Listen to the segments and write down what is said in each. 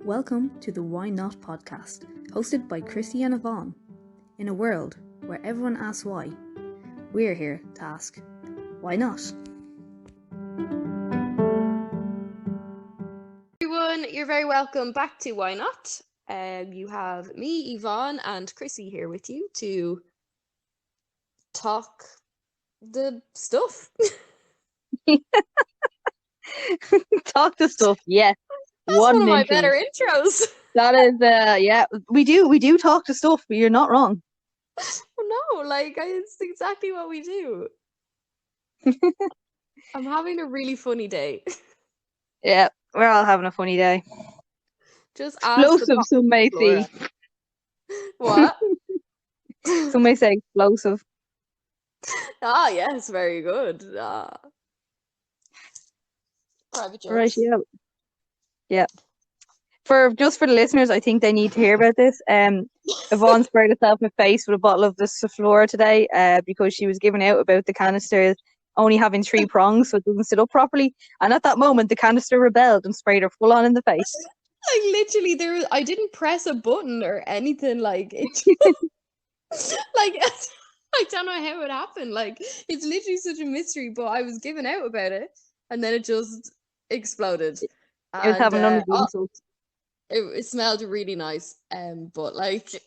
Welcome to the Why Not podcast, hosted by Chrissy and Yvonne. In a world where everyone asks why, we're here to ask, why not? Everyone, you're very welcome back to Why Not. You have me, Yvonne, and Chrissy here with you to talk the stuff. Talk the stuff, yes. That's one of my better intros. That is, yeah, we do talk the stuff, but you're not wrong. No, it's exactly what we do. I'm having a really funny day. Yeah, we're all having a funny day. Just explosive, some may see. What? Some may say explosive. Ah, yes, very good. Private jokes. Right, yeah. For the listeners, I think they need to hear about this. Yvonne sprayed herself in the face with a bottle of the Saflora today because she was giving out about the canister only having 3 prongs, so it doesn't sit up properly. And at that moment, the canister rebelled and sprayed her full on in the face. Literally, I didn't press a button or anything. It, I don't know how it happened. It's literally such a mystery. But I was giving out about it, and then it just exploded. It was having none of the insults. It smelled really nice. But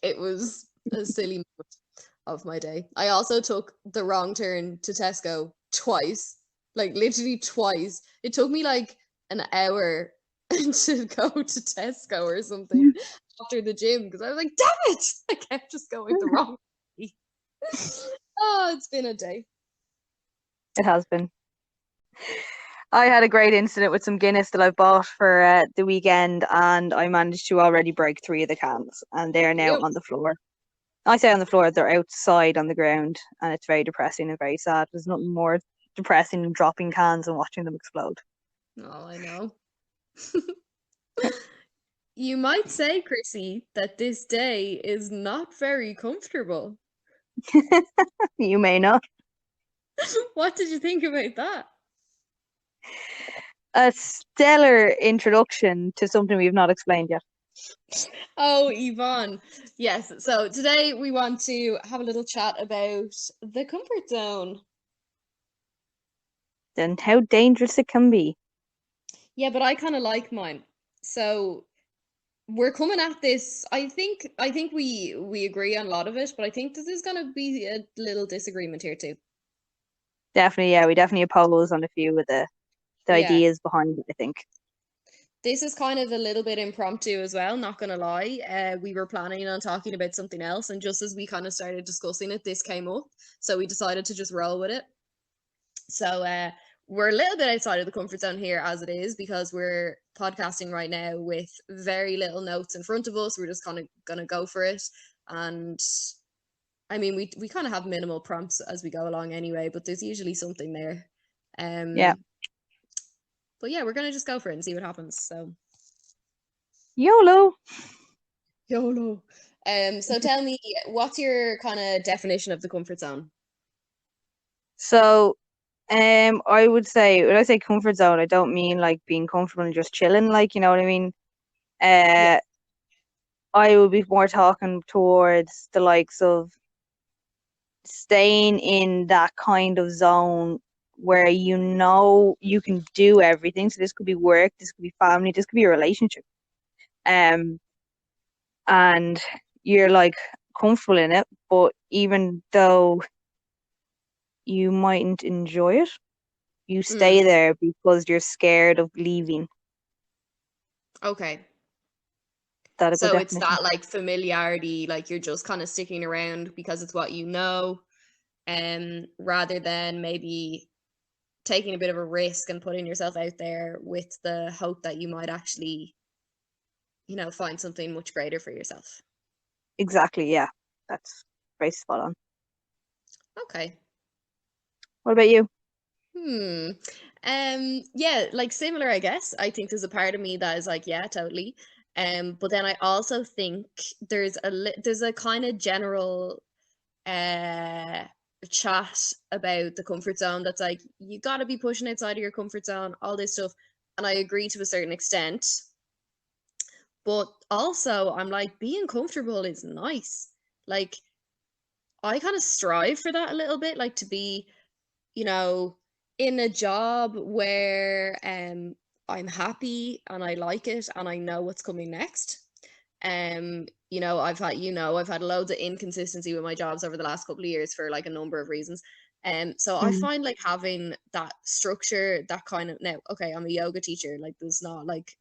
it was a silly moment of my day. I also took the wrong turn to Tesco twice. Literally twice. It took me an hour to go to Tesco or something after the gym because I was like, damn it! I kept just going the wrong way. Oh, it's been a day. It has been. I had a great incident with some Guinness that I bought for the weekend, and I managed to already break 3 of the cans, and they're now on the floor. I say on the floor, they're outside on the ground, and it's very depressing and very sad. There's nothing more depressing than dropping cans and watching them explode. Oh, I know. You might say, Chrissy, that this day is not very comfortable. You may not. What did you think about that? A stellar introduction to something we've not explained yet. Oh, Yvonne. Yes. So today we want to have a little chat about the comfort zone. And how dangerous it can be. Yeah, but I kind of like mine. So we're coming at this. I think we agree on a lot of it, but I think this is going to be a little disagreement here too. Definitely, yeah. We definitely oppose on a few of the ideas behind it, I think. This is kind of a little bit impromptu as well, not going to lie. We were planning on talking about something else, and just as we kind of started discussing it, this came up. So we decided to just roll with it. So we're a little bit outside of the comfort zone here as it is, because we're podcasting right now with very little notes in front of us. We're just kind of going to go for it. And I mean, we kind of have minimal prompts as we go along anyway, but there's usually something there. Yeah. But yeah, we're going to just go for it and see what happens. So YOLO. So tell me, what's your kind of definition of the comfort zone? So I would say, when I say comfort zone, I don't mean being comfortable and just chilling, you know what I mean? I would be more talking towards the likes of staying in that kind of zone where you can do everything. So this could be work, this could be family, this could be a relationship. And you're comfortable in it, but even though you mightn't enjoy it, you stay there because you're scared of leaving. Okay. So it's that familiarity, you're just kind of sticking around because it's what you know, rather than maybe taking a bit of a risk and putting yourself out there with the hope that you might actually, find something much greater for yourself. Exactly, yeah. That's very spot on. Okay. What about you? Yeah, similar, I guess. I think there's a part of me that is yeah, totally. But then I also think there's a kind of general chat about the comfort zone that's you got to be pushing outside of your comfort zone, all this stuff, and I agree to a certain extent. But also, I'm like, being comfortable is nice. Like, I kind of strive for that a little bit, like to be, you know, in a job where I'm happy and I like it and I know what's coming next. I've had loads of inconsistency with my jobs over the last couple of years for like a number of reasons. So I Mm. find like having that structure, that kind of, now, okay, I'm a yoga teacher, like there's not like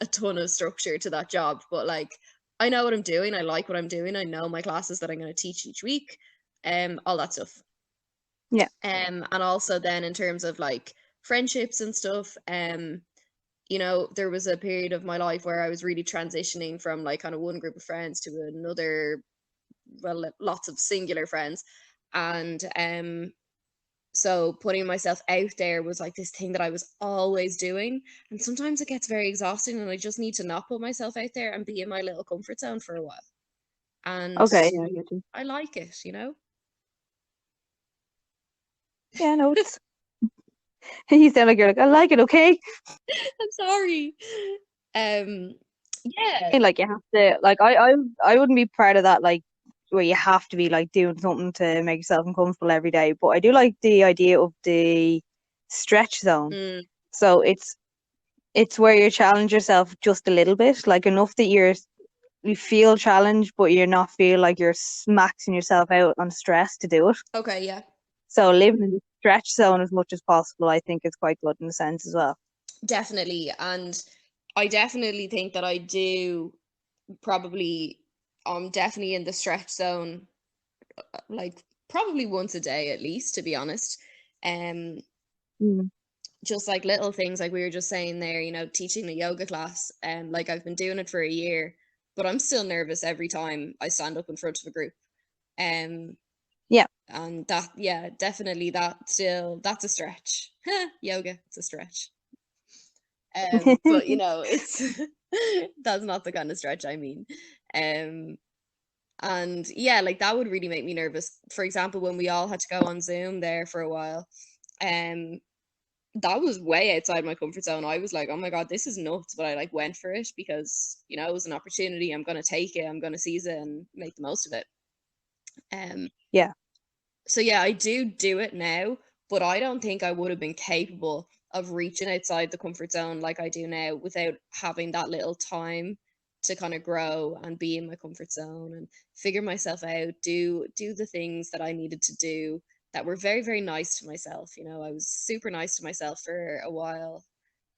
a ton of structure to that job, but like I know what I'm doing, I like what I'm doing, I know my classes that I'm going to teach each week, all that stuff. Yeah. And also then in terms of like friendships and stuff, there was a period of my life where I was really transitioning from like kind of one group of friends to another, well, lots of singular friends. And so putting myself out there was like this thing that I was always doing. And sometimes it gets very exhausting and I just need to not put myself out there and be in my little comfort zone for a while. And Okay, yeah, I get you. I like it, Yeah, no, it's you sound like you're like, I like it, okay? I'm sorry. Yeah. Like you have to like I wouldn't be part of that, like where you have to be like doing something to make yourself uncomfortable every day. But I do like the idea of the stretch zone. Mm, So it's where you challenge yourself just a little bit, like enough that you feel challenged, but you're not feel like you're maxing yourself out on stress to do it. okay, yeah. So living in the stretch zone as much as possible, I think is quite good in a sense as well. Definitely. And I definitely think that I do probably, I'm definitely in the stretch zone, like probably once a day at least, to be honest. Um, Mm. just like little things like we were just saying there, teaching a yoga class, like I've been doing it for a year, but I'm still nervous every time I stand up in front of a group. Um, Yeah. and that, yeah, definitely that's a stretch. Yoga, it's a stretch. But it's that's not the kind of stretch I mean. Um, and yeah, like that would really make me nervous. For example, when we all had to go on Zoom there for a while, um, that was way outside my comfort zone. I was like, oh my God, this is nuts. But I like went for it because, it was an opportunity. I'm gonna take it, I'm gonna seize it and make the most of it. Yeah. So yeah, I do it now, but I don't think I would have been capable of reaching outside the comfort zone like I do now without having that little time to kind of grow and be in my comfort zone and figure myself out, do the things that I needed to do that were very, very nice to myself. I was super nice to myself for a while.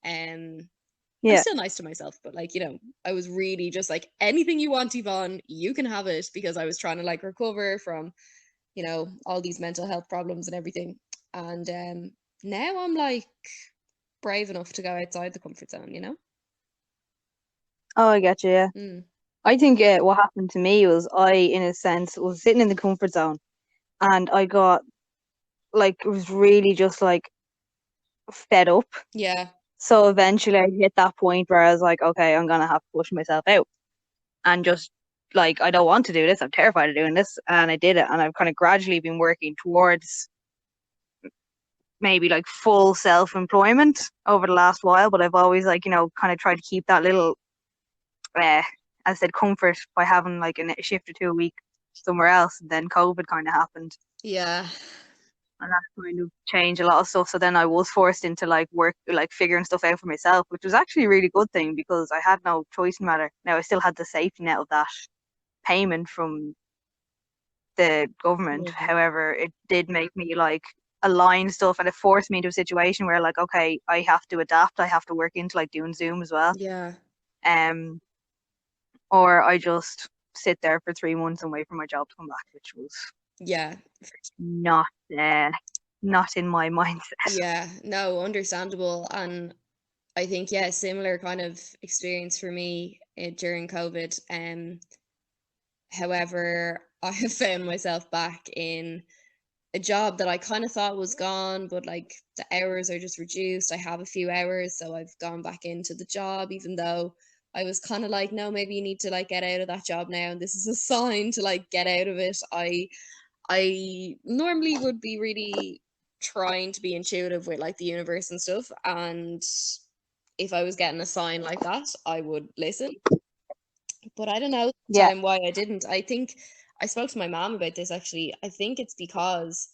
I'm Yeah. still nice to myself, but like, I was really just like, anything you want, Yvonne, you can have it, because I was trying to like recover from all these mental health problems and everything. And now I'm like brave enough to go outside the comfort zone. Oh, I get you, yeah. Mm. I think what happened to me was in a sense, was sitting in the comfort zone and I got like, it was really just like fed up. Yeah. So eventually I hit that point where I was like, okay, I'm gonna have to push myself out and just like, I don't want to do this. I'm terrified of doing this. And I did it. And I've kind of gradually been working towards maybe like full self-employment over the last while. But I've always like, kind of tried to keep that little, as I said, comfort by having like a shift or two a week somewhere else. And then COVID kind of happened. Yeah. And that kind of changed a lot of stuff. So then I was forced into like work, like figuring stuff out for myself, which was actually a really good thing because I had no choice in the matter. Now I still had the safety net of that payment from the government. Mhm. However, it did make me like align stuff and it forced me into a situation where like, okay, I have to adapt. I have to work into like doing Zoom as well. Yeah. Um, or I just sit there for 3 months and wait for my job to come back, which was Yeah. not not in my mindset. Yeah. No, understandable. And I think, yeah, similar kind of experience for me during COVID. However, I have found myself back in a job that I kind of thought was gone, but like the hours are just reduced. I have a few hours, so I've gone back into the job, even though I was kind of like, no, maybe you need to like get out of that job now, and this is a sign to like get out of it. I normally would be really trying to be intuitive with like the universe and stuff, and if I was getting a sign like that, I would listen. But I don't know this Yeah. time why I didn't. I think I spoke to my mom about this actually. I think it's because,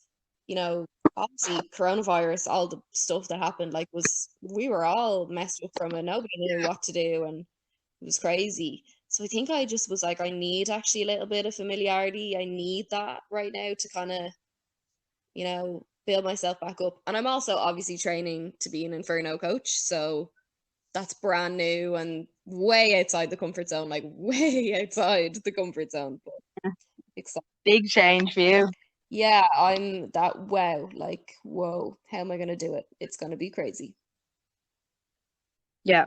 obviously coronavirus, all the stuff that happened, like we were all messed up from it. Nobody knew what to do and it was crazy. So I think I just was like, I need actually a little bit of familiarity. I need that right now to kind of, build myself back up. And I'm also obviously training to be an Inferno coach. So that's brand new and way outside the comfort zone, like way outside the comfort zone. But excited. Big change for you. Yeah, I'm that wow, like whoa, how am I gonna do it? It's gonna be crazy. Yeah.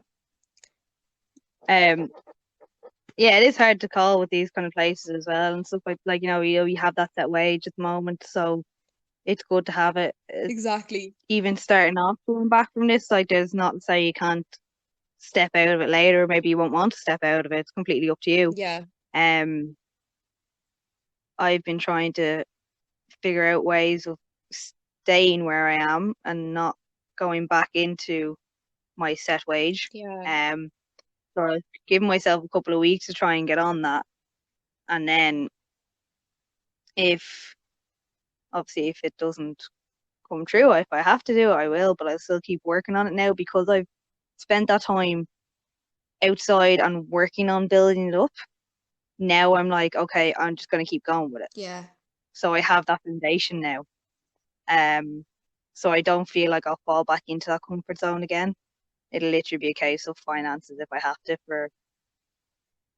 Yeah, it is hard to call with these kind of places as well and stuff like you have that set wage at the moment, so it's good to have it. Exactly. Even starting off going back from this, like there's not to say you can't step out of it later. Maybe you won't want to step out of it. It's completely up to you. Yeah. Um, I've been trying to figure out ways of staying where I am and not going back into my set wage. Yeah. So I've given myself a couple of weeks to try and get on that, and then if obviously if it doesn't come true, if I have to do it, I will. But I'll still keep working on it now because I've spent that time outside and working on building it up. Now I'm like, okay, I'm just going to keep going with it. Yeah. So I have that foundation now. So I don't feel like I'll fall back into that comfort zone again. It'll literally be a case of finances if I have to for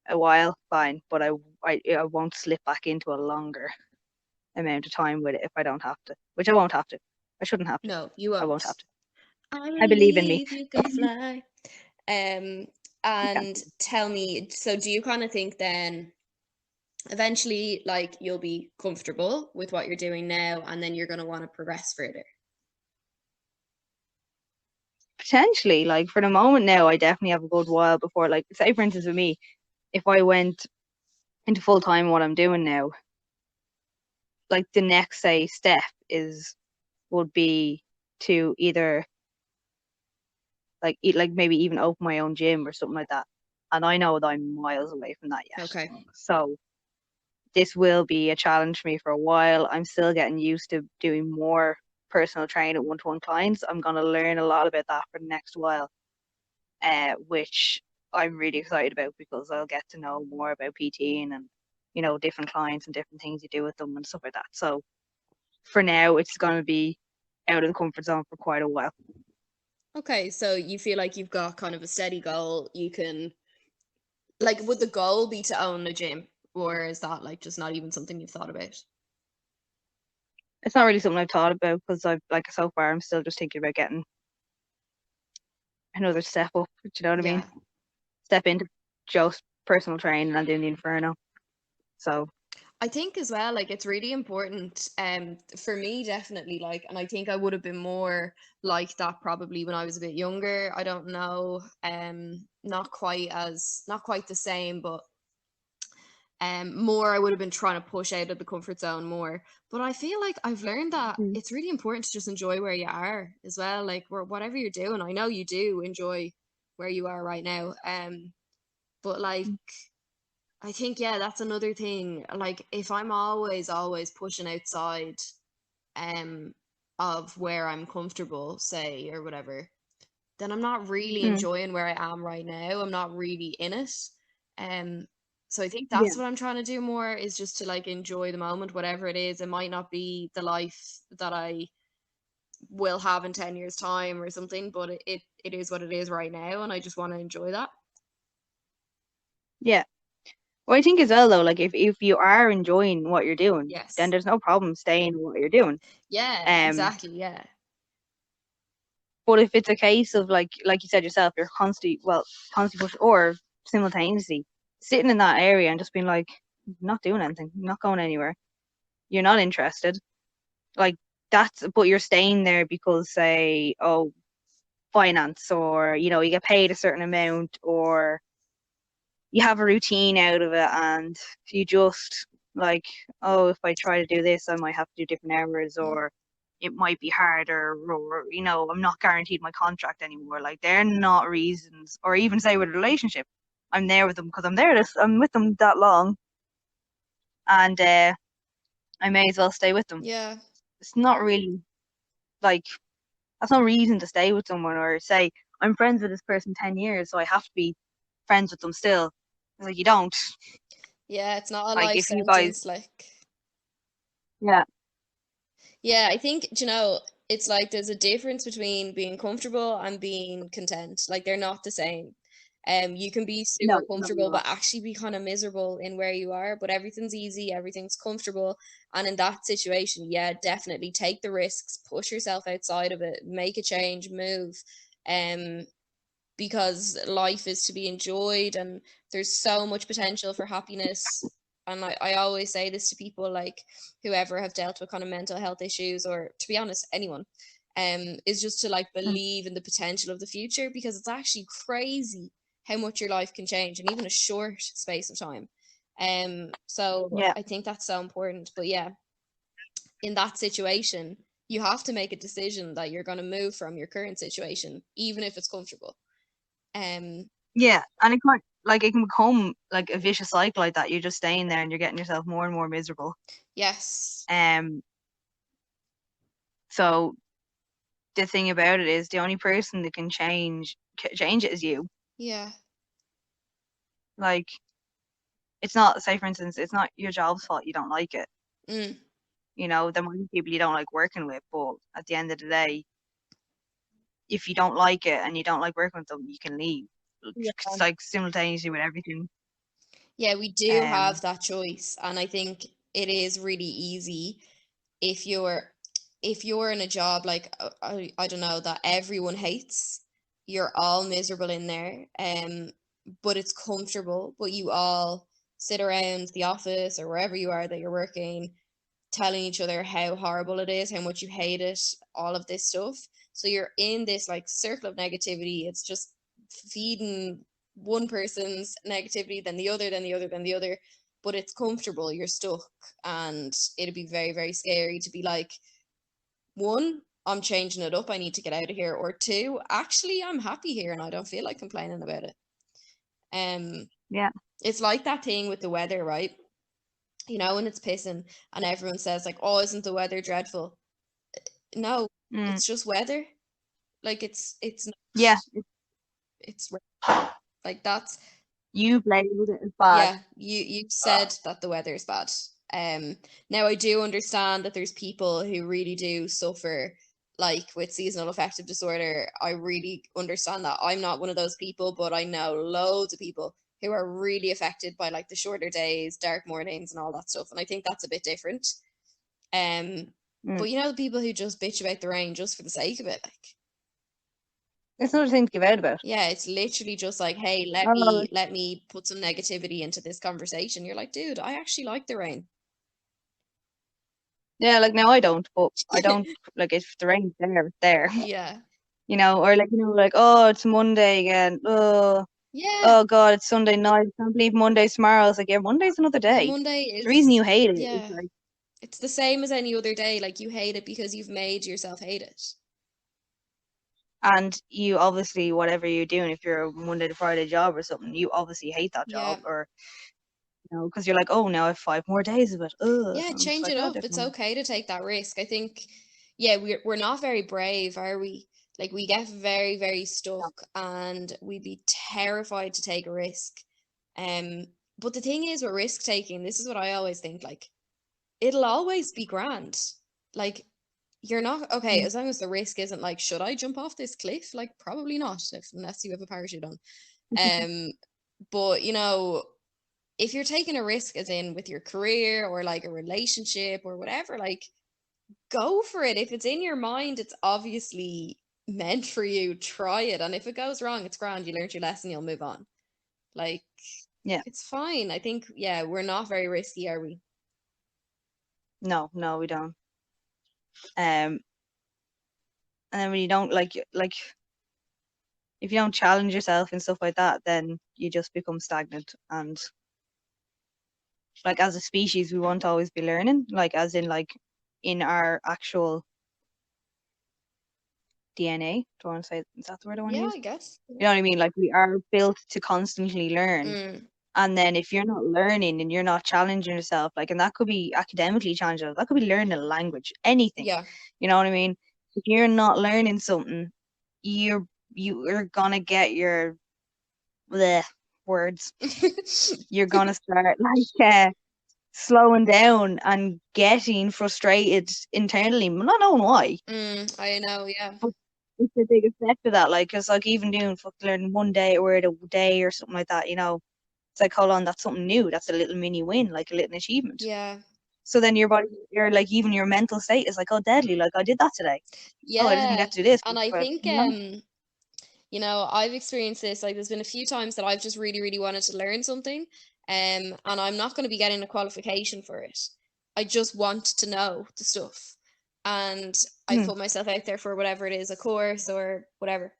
a while, fine. But I won't slip back into a longer amount of time with it if I don't have to, which I won't have to. I shouldn't have to. No, you I won't. won't have to. I I believe in me. believe you can fly. Um, and tell me, so do you kind of think then eventually like you'll be comfortable with what you're doing now and then you're going to want to progress further? Potentially, like for the moment now, I definitely have a good while before, like, say for instance with me, if I went into full time what I'm doing now, like the next say step would be to either like maybe even open my own gym or something like that. And I know that I'm miles away from that yet. Okay. So this will be a challenge for me for a while. I'm still getting used to doing more personal training, one-to-one clients. I'm going to learn a lot about that for the next while, which I'm really excited about because I'll get to know more about PTing and, different clients and different things you do with them and stuff like that. So for now, it's going to be out of the comfort zone for quite a while. Okay, so you feel like you've got kind of a steady goal. You can, like, would the goal be to own a gym, or is that like just not even something you've thought about? It's not really something I've thought about because so far I'm still just thinking about getting another step up. Do you know what I mean? Yeah. Step into just personal training and doing the Inferno. So I think as well, like it's really important, for me definitely, like, and I think I would have been more like that probably when I was a bit younger. I don't know, not quite the same, but more I would have been trying to push out of the comfort zone more. But I feel like I've learned that it's really important to just enjoy where you are as well, like whatever you're doing. I know you do enjoy where you are right now, but like I think, yeah, that's another thing. Like if I'm always pushing outside um of where I'm comfortable, say, or whatever, then I'm not really enjoying where I am right now. I'm not really in it. Um so I think yeah, that's what I'm trying to do more is just to like enjoy the moment, whatever it is. It might not be the life that I will have in 10 years time or something, but it is what it is right now and I just want to enjoy that. yeah. Well, I think as well though, like if you are enjoying what you're doing, then Yes. there's no problem staying in what you're doing. Yeah, Um, exactly. Yeah. but if it's a case of like you said yourself, you're constantly push or simultaneously sitting in that area and just being like, not doing anything, not going anywhere, you're not interested. Like but you're staying there because say, oh, finance or you get paid a certain amount or you have a routine out of it and you just like, oh, if I try to do this I might have to do different hours or it might be harder or I'm not guaranteed my contract anymore. Like they're not reasons. Or even say with a relationship, I'm there with them because I'm with them that long, and I may as well stay with them. Yeah. It's not really like that's no reason to stay with someone or say I'm friends with this person 10 years, so I have to be friends with them still. It's like you don't. Yeah, it's not a Like life if you guys, sentence, like. yeah, Yeah, I think, you know, it's like there's a difference between being comfortable and being content. Like they're not the same. You can be no, super no, comfortable, no. but actually be kind of miserable in where you are. But everything's easy, everything's comfortable. And in that situation, yeah, definitely take the risks, push yourself outside of it, make a change, move. Um, because life is to be enjoyed and there's so much potential for happiness. And I always say this to people like whoever have dealt with kind of mental health issues, or to be honest, anyone, is just to like Mm. believe in the potential of the future, because it's actually crazy how much your life can change in even a short space of time. So Yeah, I think that's so important. But yeah, in that situation, you have to make a decision that you're going to move from your current situation, even if it's comfortable. Um, yeah, and it can become like a vicious cycle like that. You're just staying there and you're getting yourself more and more miserable. yes. Um, so the thing about it is the only person that can change it is you. Yeah. Like it's not, say for instance, it's not your job's fault you don't like it. Mm. You know, there might be people you don't like working with, but at the end of the day, if you don't like it and you don't like working with them, you can leave. Yeah. It's like simultaneously with everything. Yeah, we do have Um, that choice, and I think it is really easy if you're in a job like I don't know, that everyone hates. You're all miserable in there, but it's comfortable, but you all sit around the office or wherever you are that you're working, telling each other how horrible it is, how much you hate it, all of this stuff. So you're in this like circle of negativity. It's just feeding one person's negativity, then the other, then the other, then the other. But it's comfortable, you're stuck. And it'd be very, very scary to be like, one, I'm changing it up, I need to get out of here. Or two, actually, I'm happy here and I don't feel like complaining about it. Um, yeah. it's like that thing with the weather, right? You know, when it's pissing and everyone says like, "Oh, isn't the weather dreadful?" No, Mm, it's just weather. Like it's not, yeah. it's like that's, You labeled it as bad. yeah, you said that the weather is bad. Now I do understand that there's people who really do suffer like with seasonal affective disorder. I really understand that. I'm not one of those people, but I know loads of people who are really affected by like the shorter days, dark mornings and all that stuff. And I think that's a bit different. Um, Mm. but you know, the people who just bitch about the rain just for the sake of it, like, It's another thing to give out about. yeah, it's literally just like, hey, let Oh, me let me put some negativity into this conversation. You're like, dude, I actually like the rain. yeah, like now I don't, but I don't like if the rain's there, it's there. Yeah. You know, or like like oh, it's Monday again. Yeah. Oh God, it's Sunday night. I can't believe Monday's tomorrow. It's like, yeah, Monday's another day. Monday The reason is, you hate it is yeah, like, it's the same as any other day. Like you hate it because you've made yourself hate it. and you obviously whatever you're doing, if you're a Monday to Friday job or something, you obviously hate that job, Yeah. or you know, because you're like, oh, now I have 5 more days of it. Ugh. Yeah, I'm just change like, it oh, up. It's different. okay to take that risk. I think, yeah, we're not very brave, are we? Like we get very, very No. stuck and we'd be terrified to take a risk. Um, but the thing is with risk taking, this is what I always think, like it'll always be grand. Like you're not okay Mm. as long as the risk isn't like, should I jump off this cliff? Like probably not, if, unless you have a parachute on. Um, but you know, if you're taking a risk as in with your career or like a relationship or whatever, like go for it. If it's in your mind, it's obviously meant for you. Try it. And if it goes wrong, it's grand. You learned your lesson, you'll move on. Like Yeah. it's fine. I think, yeah, we're not very risky, are we? No, no, we don't. And then when you don't like if you don't challenge yourself and stuff like that, then you just become stagnant. And like as a species, we won't always be learning. Like as in like in our actual DNA. Do I want to say, is that the word I want to Yeah, use? I guess. You know what I mean? Like, we are built to constantly learn. Mm, And then if you're not learning and you're not challenging yourself, like, and that could be academically challenging, that could be learning a language, anything. yeah. You know what I mean? If you're not learning something, you're gonna get your bleh, words. You're gonna start like slowing down and getting frustrated internally, not knowing why. I know, yeah. But it's a big effect of that, like, cause like even doing learning one day word a day or something like that, you know, it's like, hold on, that's something new. That's a little mini win, like a little achievement. Yeah. So then your body, you're like, even your mental state is like, oh, deadly, like I did that today. Oh, I didn't Yeah. get to do this. And I But, think you know? you know, I've experienced this. Like, there's been a few times that I've just really, really wanted to learn something, and I'm not going to be getting a qualification for it. I just want to know the stuff, and I Hmm. put myself out there for whatever it is, a course or whatever,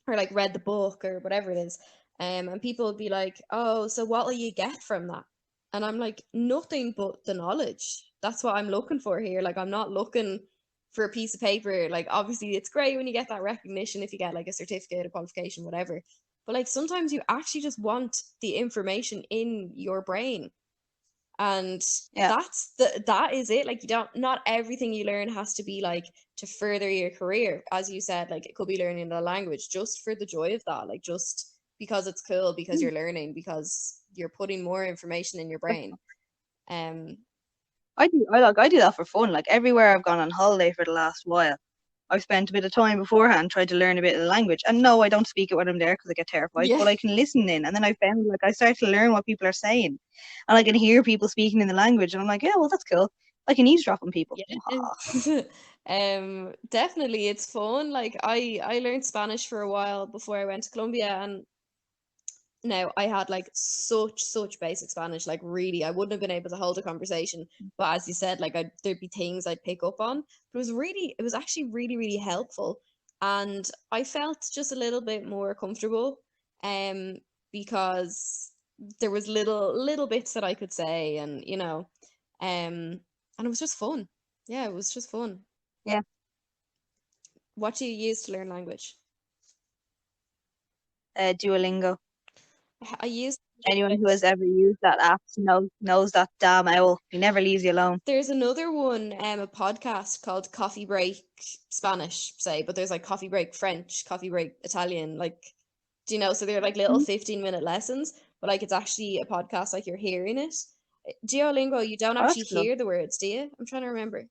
or like read the book or whatever it is. And people would be like, "Oh, so what will you get from that?" And I'm like, "Nothing but the knowledge. That's what I'm looking for here. Like, I'm not looking for a piece of paper. Like, obviously, it's great when you get that recognition if you get like a certificate, a qualification, whatever. But like sometimes you actually just want the information in your brain, and Yeah. that is it. Like, you don't, not everything you learn has to be like to further your career. As you said, like, it could be learning a language just for the joy of that, like just because it's cool, because you're learning, because you're putting more information in your brain. um I do that for fun. Like everywhere I've gone on holiday for the last while, I've spent a bit of time beforehand trying to learn a bit of the language. And no, I don't speak it when I'm there because I get terrified, yeah. but I can listen in. And then I found like I start to learn what people are saying. And I can hear people speaking in the language. And I'm like, yeah, well, that's cool. I can eavesdrop on people. Yeah. Definitely it's fun. Like, I learned Spanish for a while before I went to Colombia, and now I had like such basic Spanish, like really I wouldn't have been able to hold a conversation. But as you said, like there'd be things I'd pick up on. But it was actually really, really helpful. And I felt just a little bit more comfortable, um, because there was little bits that I could say, and and it was just fun. Yeah, it was just fun. Yeah. What do you use to learn language? Duolingo. I used Anyone who has ever used that app knows that damn owl. He never leaves you alone. There's another one, a podcast called Coffee Break Spanish, say, but there's like Coffee Break French, Coffee Break Italian, like, do you know? So they're like little Mhm. 15-minute lessons, but like it's actually a podcast, like you're hearing it. Duolingo, you don't Oh, actually that's cool. hear the words, do you? I'm trying to remember.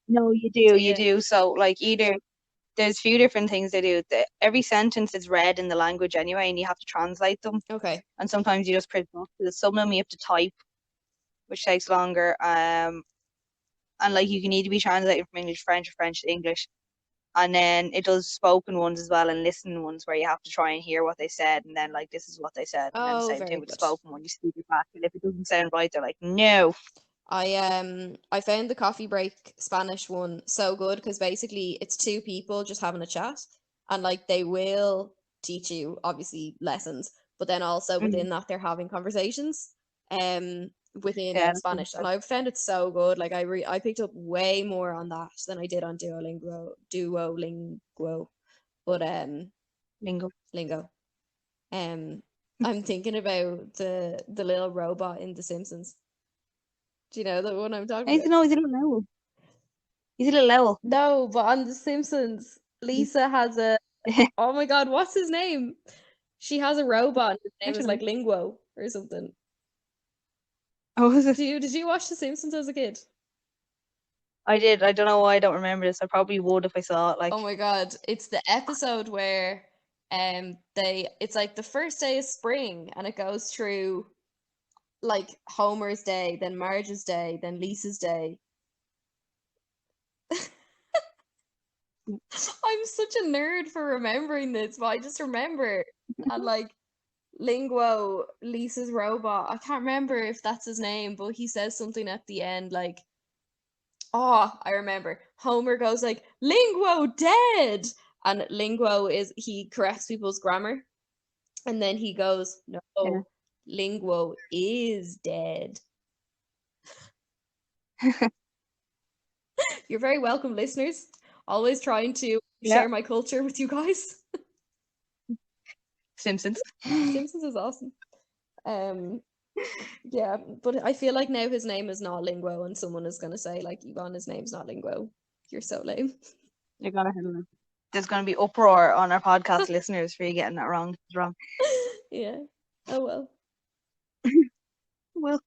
No, you Do do, you you? do. So like either there's a few different things they do. Every sentence is read in the language anyway, and you have to translate them. Okay. And sometimes you just print boxes. Some of them you have to type, which takes longer. And like you can either be translating from English to French or French to English. And then it does spoken ones as well and listening ones where you have to try and hear what they said and then like this is what they said. And then Oh, same very thing with the good. spoken one, you speak it back. And if it doesn't sound right, they're like, no. I found the Coffee Break Spanish one so good because basically it's two people just having a chat, and like they will teach you obviously lessons, but then also Mm, within that they're having conversations within yeah, Spanish, and I've found it so good. Like I picked up way more on that than I did on Duolingo, but lingo. Lingo. I'm thinking about the little robot in The Simpsons. Do you know the one I'm talking He's about? no, he's a little owl. He's a little owl. No, but on The Simpsons, Lisa has a, oh my God, what's his name? She has a robot and his I name is don't like know. Linguo or something. Oh, is it? Did you watch The Simpsons as a kid? I did. I don't know why I don't remember this. I probably would if I saw it. Like, Oh my God, it's the episode where it's like the first day of spring and it goes through like Homer's day, then Marge's day, then Lisa's day. I'm such a nerd for remembering this, but I just remember, and like Linguo, Lisa's robot. I can't remember if that's his name, but he says something at the end like, "Oh, I remember." Homer goes like, "Linguo dead," and Linguo is he corrects people's grammar, and then he goes, yeah. "No, Linguo is dead." You're very welcome, listeners. Always trying to Yeah. share my culture with you guys. Simpsons. Simpsons is awesome. Yeah, but I feel like now his name is not Linguo, and someone is gonna say like, Yvonne, his name's not Linguo. You're so lame. You're gonna have there's gonna be uproar on our podcast listeners for you getting that wrong. It's wrong. Yeah. Oh well. Well,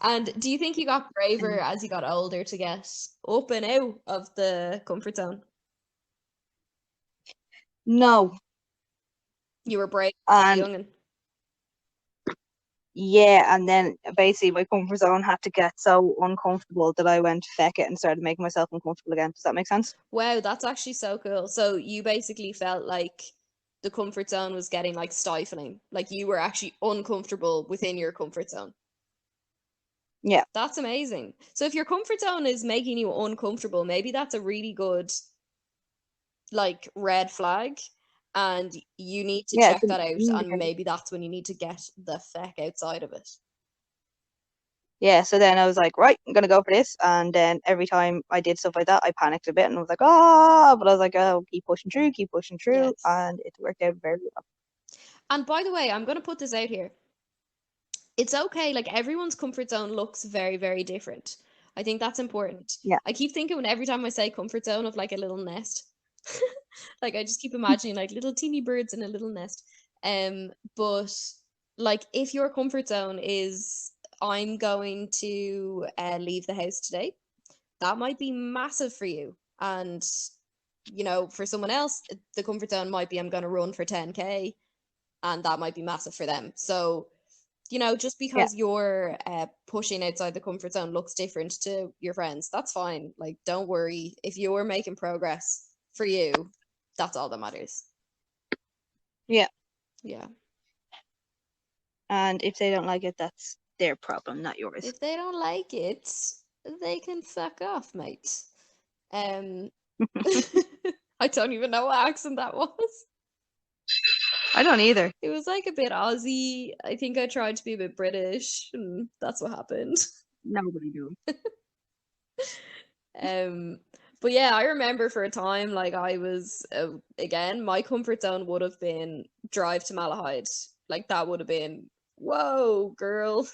And do you think you got braver as you got older to get up and out of the comfort zone? no. You were brave And young and yeah, and then basically my comfort zone had to get so uncomfortable that I went feck it and started making myself uncomfortable again. Does that make sense? wow, that's actually so cool. So you basically felt like the comfort zone was getting like stifling, like you were actually uncomfortable within your comfort zone. Yeah. That's amazing. So if your comfort zone is making you uncomfortable, maybe that's a really good like red flag, and you need to Yeah, check it's an that out, and indicator. maybe that's when you need to get the feck outside of it. Yeah, so then I was like, right, I'm gonna go for this. And then every time I did stuff like that, I panicked a bit and I was like, ah, but I was like, oh, keep pushing through, Yes. and it worked out very well. And by the way, I'm going to put this out here. It's okay. Like everyone's comfort zone looks very, very different. I think that's important. Yeah. I keep thinking when every time I say comfort zone of like a little nest. Like I just keep imagining like little teeny birds in a little nest. But like if your comfort zone is I'm going to leave the house today, that might be massive for you. And you know, for someone else, the comfort zone might be I'm going to run for 10K, and that might be massive for them. So, you know, just Yeah. because you're pushing outside the comfort zone looks different to your friends, that's fine. Like, don't worry. If you're making progress for you, that's all that matters. Yeah. Yeah. And if they don't like it, that's their problem, not yours. If they don't like it, they can suck off, mate. I don't even know what accent that was. I don't either. It was like a bit Aussie. I think I tried to be a bit British, and that's what happened. Nobody do. But yeah, I remember for a time, like I was again, my comfort zone would have been drive to Malahide. Like that would have been, whoa, girl,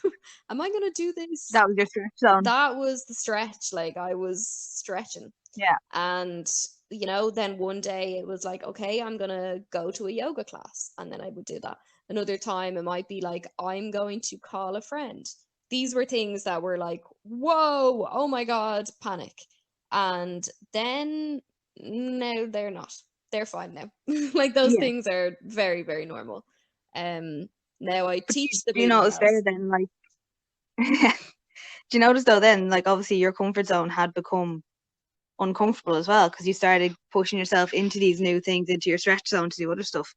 am I gonna do this? That was your stretch zone. That was the stretch. Like I was stretching. Yeah. And you know, then one day it was like, okay, I'm gonna go to a yoga class, and then I would do that. Another time it might be like, I'm going to call a friend. These were things that were like, whoa, oh my God, panic. And then no, they're not. They're fine now. Like those Yeah. things are very, very normal. Now I teach the Do you moving notice there house. then, like, do you notice though then, like, obviously your comfort zone had become uncomfortable as well because you started pushing yourself into these new things, into your stretch zone to do other stuff.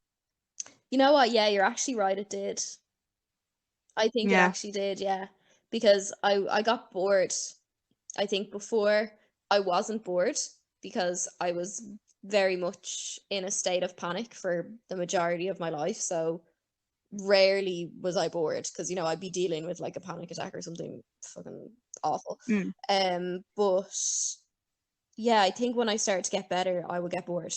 You know what? Yeah, you're actually right. It did. I think it Yeah. actually did, yeah. Because I got bored. I think before I wasn't bored because I was very much in a state of panic for the majority of my life. So rarely was I bored because you know I'd be dealing with like a panic attack or something fucking awful. But yeah, I think when I started to get better, I would get bored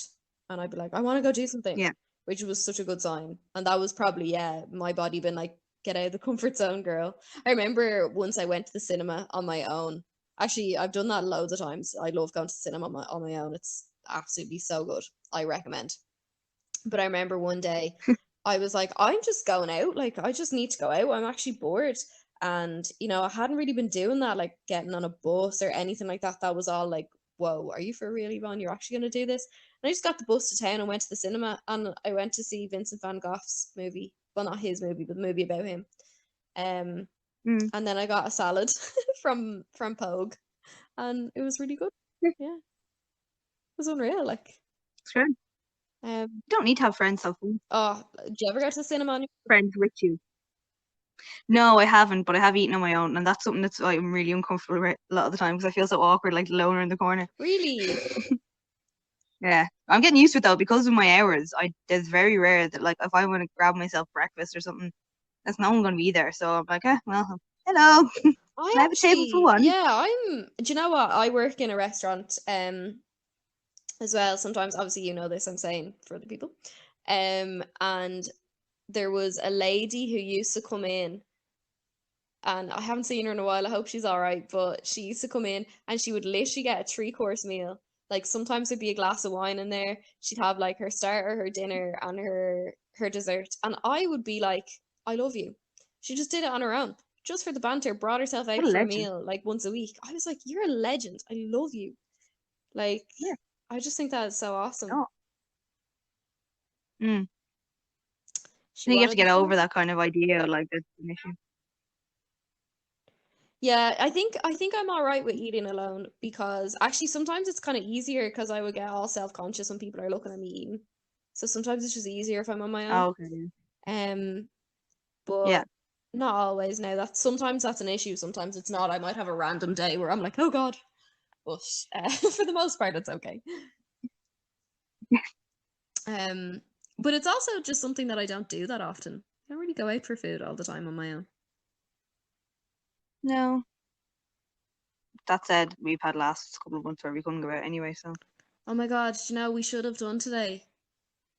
and I'd be like, I want to go do something. Yeah. Which was such a good sign. And that was probably, yeah, my body been like, get out of the comfort zone, girl. I remember once I went to the cinema on my own. Actually, I've done that loads of times. I love going to the cinema on my own. It's absolutely so good. I recommend. But I remember one day I was like, I'm just going out. Like, I just need to go out. I'm actually bored. And, you know, I hadn't really been doing that, like getting on a bus or anything like that. That was all like, whoa, are you for real, Yvonne? You're actually going to do this? And I just got the bus to town and went to the cinema. And I went to see Vincent van Gogh's movie. Well, not his movie, but the movie about him. And then I got a salad from Pogue. And it was really good. Yeah. It was unreal. Like, It's good. You don't need to have friends so fun. Oh, do you ever go to the cinema on your Friends with you. No, I haven't, but I have eaten on my own, and that's something that's like, I'm really uncomfortable with a lot of the time because I feel so awkward, like loner in the corner. Really? Yeah, I'm getting used to it though because of my hours. It's very rare that like if I want to grab myself breakfast or something, there's no one going to be there. So I'm like, well, hello. I have a table for one. Yeah, do you know what? I work in a restaurant, as well. Sometimes, obviously, you know this, I'm saying for other people. And there was a lady who used to come in, and I haven't seen her in a while. I hope she's all right. But she used to come in and she would literally get a 3-course meal. Like sometimes there'd be a glass of wine in there. She'd have like her starter, her dinner, and her dessert. And I would be like, I love you. She just did it on her own, just for the banter. Brought herself What out a for a legend. meal like once a week. I was like, you're a legend. I love you. Like, Yeah. I just think that is so awesome. Oh. Mm. She You have to wanted the get over food. that kind of idea, like that's an issue. Yeah, I think I'm all right with eating alone, because actually sometimes it's kind of easier, because I would get all self-conscious when people are looking at me eating. So sometimes it's just easier if I'm on my own. Oh, okay. But Yeah. not always now. Sometimes that's an issue, sometimes it's not. I might have a random day where I'm like, oh God. But for the most part, it's okay. But it's also just something that I don't do that often. I don't really go out for food all the time on my own. No. That said, we've had last couple of months where we couldn't go out anyway, so. Oh my God, we should have done today.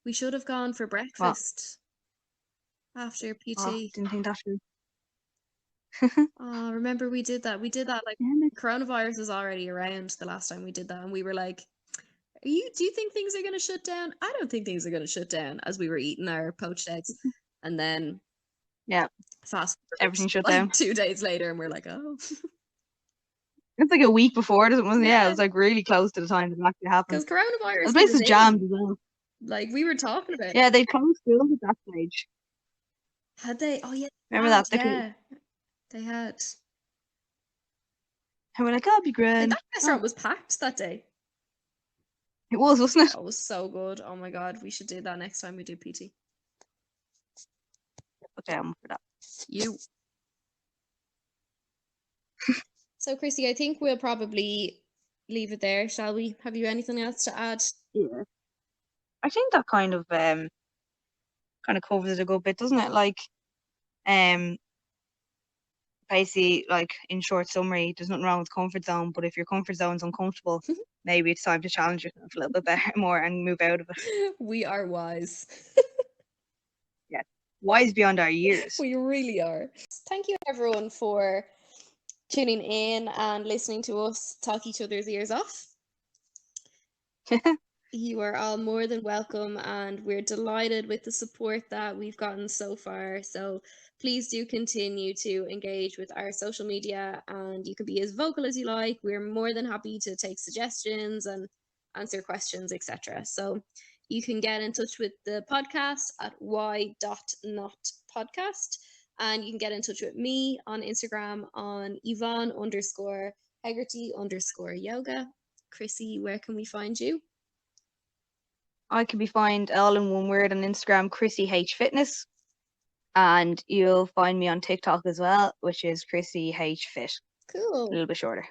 We should have gone for What? breakfast after PT. Oh, didn't think that through. Oh, remember we did that. We did that like Damn it. coronavirus was already around the last time we did that, and we were like, do you think things are going to shut down? I don't think things are going to shut down, as we were eating our poached eggs. And then Yeah, fast forward everything shut like down. 2 days later, and we're like, oh. It's like a week before, it wasn't? Yeah, it Yeah, was like really close to the time that it actually happened. because coronavirus The was place a was jammed thing. as well. Like we were talking about. Yeah, they closed schools at that stage. Had they? Oh yeah, they Remember had, that? yeah, they had. And we're like, oh, it'll be Like grand. that restaurant was packed that day. It was, wasn't it? Oh, it was so good. Oh my God, we should do that next time we do PT. Put down for that. You. So, Chrissy, I think we'll probably leave it there, shall we? Have you anything else to add? Yeah. I think that kind of covers it a good bit, doesn't it? Like, basically, like in short summary, there's nothing wrong with comfort zone, but if your comfort zone's uncomfortable, maybe it's time to challenge yourself a little bit better, more, and move out of it. We are wise. Yeah, wise beyond our years. We really are. Thank you, everyone, for tuning in and listening to us talk each other's ears off. You are all more than welcome, and we're delighted with the support that we've gotten so far. So please do continue to engage with our social media, and you can be as vocal as you like. We're more than happy to take suggestions and answer questions, etc. So you can get in touch with the podcast at why.notpodcast, and you can get in touch with me on Instagram on Yvonne_Hegarty_yoga. Chrissy, where can we find you? I can be found all in one word on Instagram, Chrissy H Fitness, and you'll find me on TikTok as well, which is Chrissy H Fit. Cool. A little bit shorter.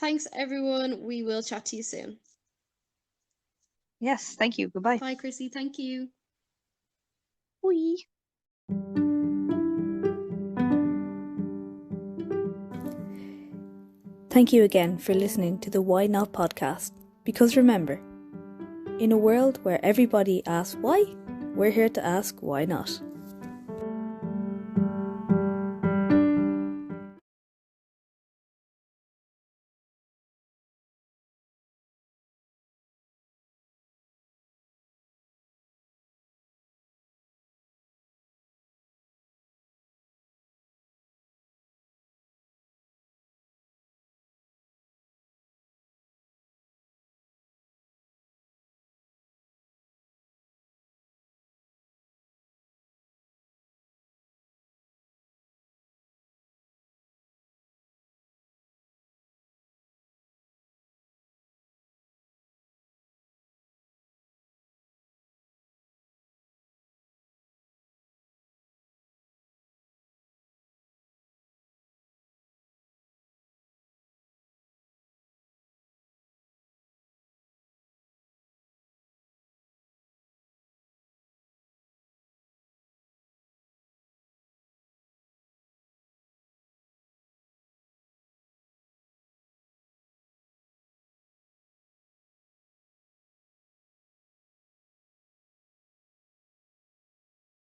Thanks, everyone. We will chat to you soon. Yes, thank you. Goodbye. Bye, Chrissy. Thank you. Bye. Thank you again for listening to the Why Not podcast. Because remember, in a world where everybody asks why, we're here to ask why not.